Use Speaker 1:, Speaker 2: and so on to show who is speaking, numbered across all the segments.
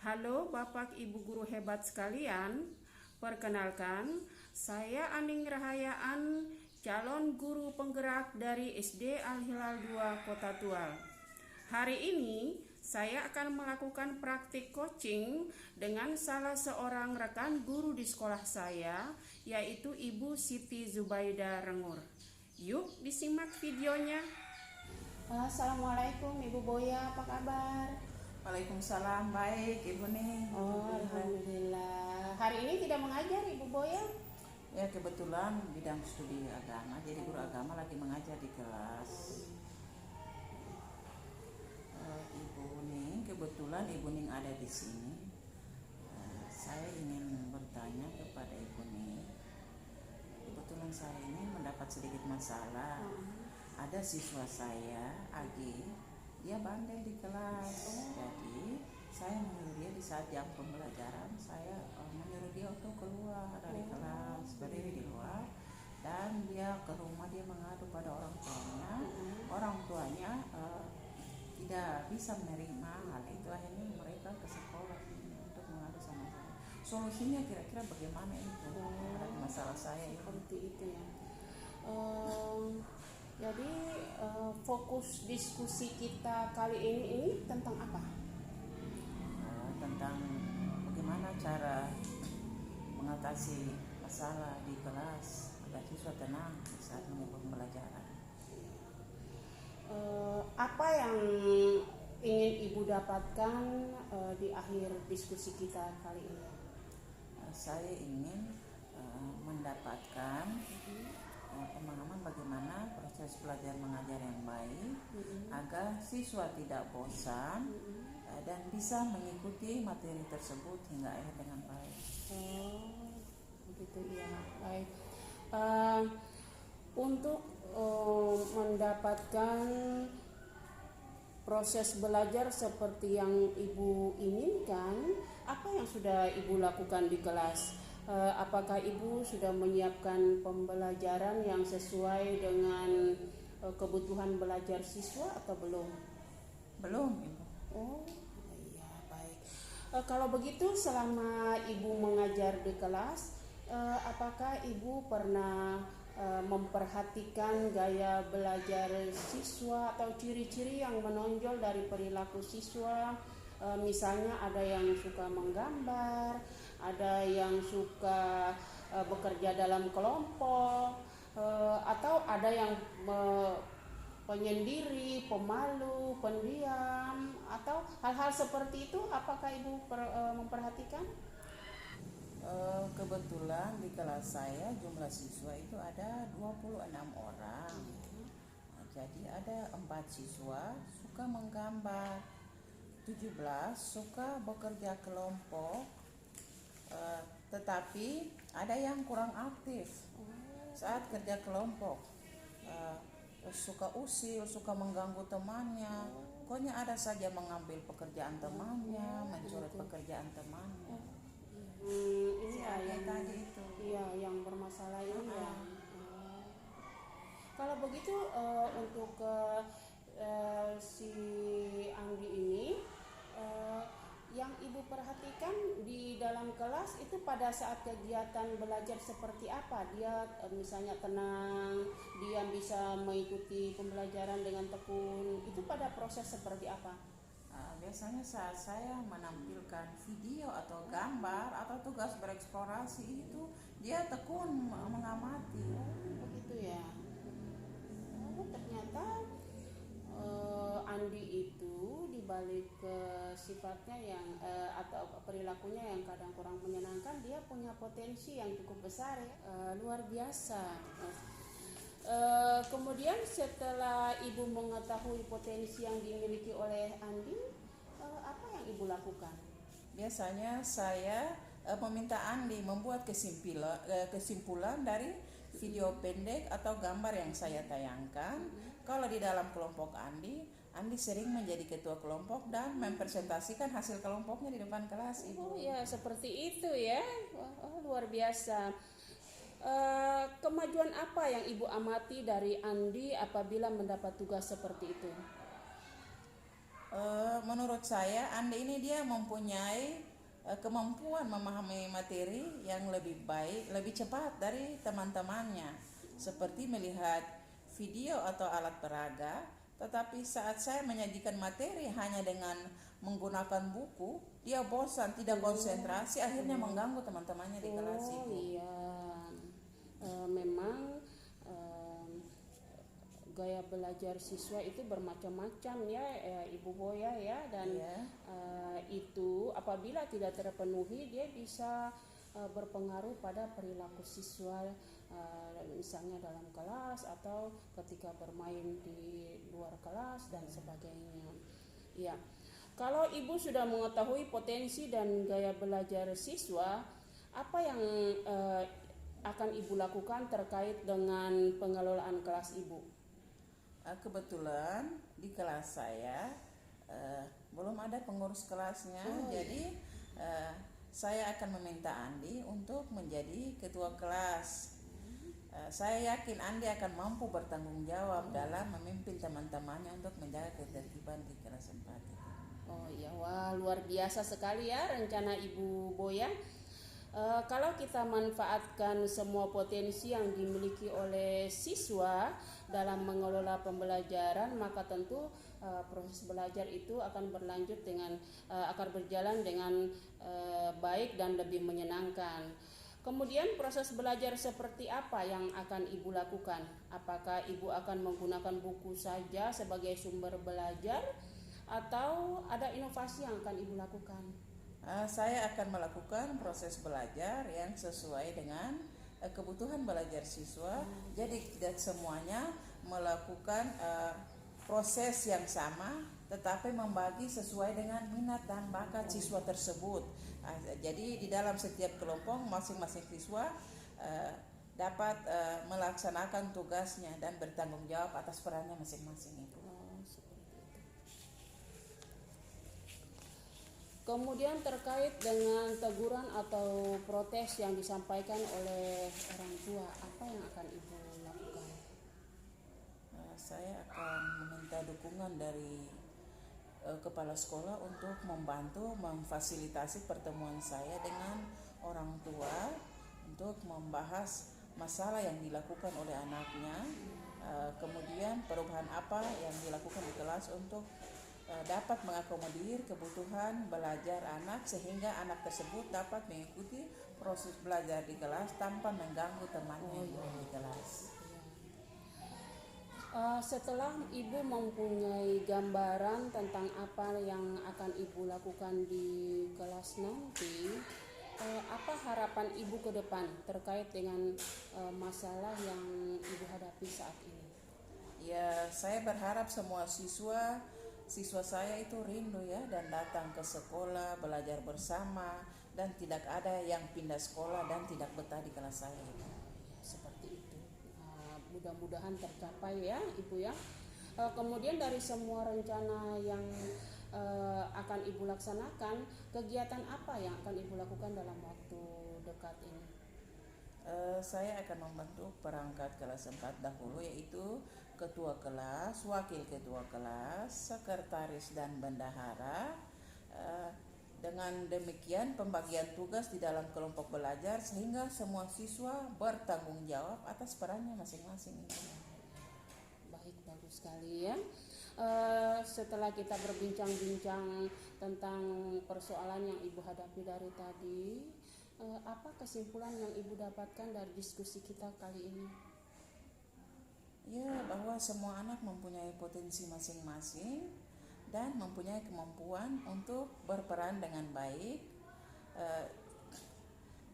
Speaker 1: Halo Bapak Ibu guru hebat sekalian, perkenalkan saya Aning Rahayaan, calon guru penggerak dari SD Al-Hilal 2 Kota Tual. Hari ini saya akan melakukan praktik coaching dengan salah seorang rekan guru di sekolah saya, yaitu Ibu Siti Zubaida Rengur. Yuk disimak videonya. Assalamualaikum Ibu Boya, apa kabar?
Speaker 2: Waalaikumsalam, baik Ibu nih.
Speaker 1: Alhamdulillah. Hari ini tidak mengajar Ibu Boya?
Speaker 2: Ya kebetulan bidang studi agama, jadi guru agama lagi mengajar di kelas. Ibu Ning, kebetulan Ibu Ning ada di sini. Saya ingin bertanya kepada Ibu Ning. Kebetulan saya ini mendapat sedikit masalah. Ada siswa saya, Agi, dia bandel di kelas. Jadi saya menyuruh dia di saat jam pembelajaran, saya menyuruh dia untuk keluar dari kelas, berdiri di luar, dan dia ke rumah, dia mengadu pada orang tuanya. Orang tuanya tidak bisa menerima hal itu, akhirnya mereka ke sekolah untuk mengadu sama saya. Solusinya kira-kira bagaimana itu terhadap masalah saya itu?
Speaker 1: Seperti itu ya. Jadi fokus diskusi kita kali ini tentang apa?
Speaker 2: Tentang bagaimana cara mengatasi masalah di kelas agar siswa tenang saat mengikuti pembelajaran.
Speaker 1: Apa yang ingin Ibu dapatkan di akhir diskusi kita kali ini?
Speaker 2: Saya ingin mendapatkan pemahaman bagaimana proses belajar mengajar yang baik agar siswa tidak bosan dan bisa mengikuti materi tersebut hingga akhir dengan baik.
Speaker 1: Begitu ya, baik. Untuk mendapatkan proses belajar seperti yang Ibu inginkan, apa yang sudah Ibu lakukan di kelas? Apakah Ibu sudah menyiapkan pembelajaran yang sesuai dengan kebutuhan belajar siswa atau belum?
Speaker 2: Belum, Ibu.
Speaker 1: Oh, iya, baik. Kalau begitu, selama Ibu mengajar di kelas, apakah Ibu pernah memperhatikan gaya belajar siswa atau ciri-ciri yang menonjol dari perilaku siswa? Misalnya ada yang suka menggambar, ada yang suka bekerja dalam kelompok, atau ada yang penyendiri, pemalu, pendiam, atau hal-hal seperti itu. Apakah Ibu memperhatikan?
Speaker 2: Kebetulan di kelas saya jumlah siswa itu ada 26 orang. Jadi ada 4 siswa suka menggambar, 17 suka bekerja kelompok, tetapi ada yang kurang aktif saat kerja kelompok, suka usil, suka mengganggu temannya. Pokoknya ada saja mengambil pekerjaan temannya, mencuri pekerjaan temannya.
Speaker 1: Ini
Speaker 2: yang tadi itu.
Speaker 1: Iya, yang bermasalah ini ya. Kalau begitu untuk si Anggi ini, yang Ibu perhatikan di dalam kelas itu pada saat kegiatan belajar seperti apa? Dia misalnya tenang, dia bisa mengikuti pembelajaran dengan tekun. Itu pada proses seperti apa?
Speaker 2: Biasanya saat saya menampilkan video atau gambar atau tugas bereksplorasi itu dia tekun mengamati.
Speaker 1: Begitu ya. Ternyata Andi itu dibalik sifatnya yang atau perilakunya yang kadang kurang menyenangkan, dia punya potensi yang cukup besar ya, luar biasa. Kemudian setelah Ibu mengetahui potensi yang dimiliki oleh Andi, apa yang Ibu lakukan?
Speaker 2: Biasanya saya meminta Andi membuat kesimpulan dari video pendek atau gambar yang saya tayangkan. Kalau di dalam kelompok Andi sering menjadi ketua kelompok dan mempresentasikan hasil kelompoknya di depan kelas, Ibu.
Speaker 1: Oh ya, seperti itu ya. Luar biasa. Kemajuan apa yang Ibu amati dari Andi apabila mendapat tugas seperti itu?
Speaker 2: Menurut saya Andi ini dia mempunyai kemampuan memahami materi yang lebih baik, lebih cepat dari teman-temannya, seperti melihat video atau alat peraga. Tetapi saat saya menyajikan materi hanya dengan menggunakan buku, dia bosan, tidak konsentrasi, akhirnya mengganggu teman-temannya di kelas,
Speaker 1: Oh
Speaker 2: Ibu.
Speaker 1: iya. Memang gaya belajar siswa itu bermacam-macam ya, Ibu Boya ya, dan
Speaker 2: Iya.
Speaker 1: itu apabila tidak terpenuhi dia bisa berpengaruh pada perilaku siswa, misalnya dalam kelas atau ketika bermain di luar kelas dan sebagainya. Ya, kalau Ibu sudah mengetahui potensi dan gaya belajar siswa, apa yang akan Ibu lakukan terkait dengan pengelolaan kelas Ibu?
Speaker 2: Kebetulan di kelas saya belum ada pengurus kelasnya, jadi saya akan meminta Andi untuk menjadi ketua kelas. Saya yakin Andi akan mampu bertanggung jawab dalam memimpin teman-temannya untuk menjaga ketertiban di kelas 4 itu.
Speaker 1: Oh iya, wah luar biasa sekali ya rencana Ibu Boya. Kalau kita manfaatkan semua potensi yang dimiliki oleh siswa dalam mengelola pembelajaran, maka tentu proses belajar itu akan berlanjut akan berjalan dengan baik dan lebih menyenangkan. Kemudian proses belajar seperti apa yang akan Ibu lakukan? Apakah Ibu akan menggunakan buku saja sebagai sumber belajar atau ada inovasi yang akan Ibu lakukan?
Speaker 2: Saya akan melakukan proses belajar yang sesuai dengan kebutuhan belajar siswa. Jadi tidak semuanya melakukan proses yang sama, tetapi membagi sesuai dengan minat dan bakat siswa tersebut. Jadi di dalam setiap kelompok masing-masing siswa dapat melaksanakan tugasnya dan bertanggung jawab atas perannya masing-masing itu.
Speaker 1: Kemudian terkait dengan teguran atau protes yang disampaikan oleh orang tua, apa yang akan Ibu lakukan?
Speaker 2: Saya akan meminta dukungan dari kepala sekolah untuk membantu memfasilitasi pertemuan saya dengan orang tua untuk membahas masalah yang dilakukan oleh anaknya, kemudian perubahan apa yang dilakukan di kelas untuk dapat mengakomodir kebutuhan belajar anak sehingga anak tersebut dapat mengikuti proses belajar di kelas tanpa mengganggu temannya di kelas.
Speaker 1: Setelah Ibu mempunyai gambaran tentang apa yang akan Ibu lakukan di kelas nanti, apa harapan Ibu ke depan terkait dengan masalah yang Ibu hadapi saat ini?
Speaker 2: Ya, saya berharap semua siswa saya itu rindu ya dan datang ke sekolah, belajar bersama, dan tidak ada yang pindah sekolah dan tidak betah di kelas saya.
Speaker 1: Seperti itu. Mudah-mudahan tercapai ya Ibu ya. Kemudian dari semua rencana yang akan Ibu laksanakan, kegiatan apa yang akan Ibu lakukan dalam waktu dekat ini?
Speaker 2: Saya akan membentuk perangkat kelas 4 dahulu, yaitu ketua kelas, wakil ketua kelas, sekretaris dan bendahara. Dengan demikian pembagian tugas di dalam kelompok belajar sehingga semua siswa bertanggung jawab atas perannya masing-masing.
Speaker 1: Baik, bagus sekali ya. Setelah kita berbincang-bincang tentang persoalan yang Ibu hadapi dari tadi, apa kesimpulan yang Ibu dapatkan dari diskusi kita kali ini?
Speaker 2: Ya, bahwa semua anak mempunyai potensi masing-masing dan mempunyai kemampuan untuk berperan dengan baik.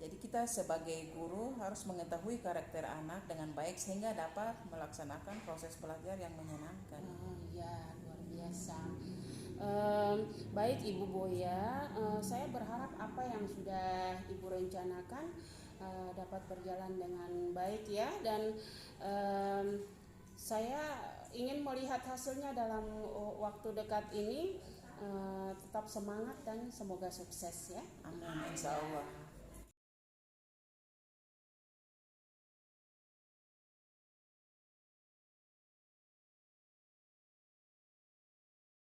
Speaker 2: Jadi kita sebagai guru harus mengetahui karakter anak dengan baik sehingga dapat melaksanakan proses belajar yang menyenangkan.
Speaker 1: Ya, luar biasa. Baik Ibu Boya, saya berharap apa yang sudah Ibu rencanakan dapat berjalan dengan baik ya, dan saya ingin melihat hasilnya dalam waktu dekat ini. Tetap semangat dan semoga sukses ya.
Speaker 2: Amin, insya Allah.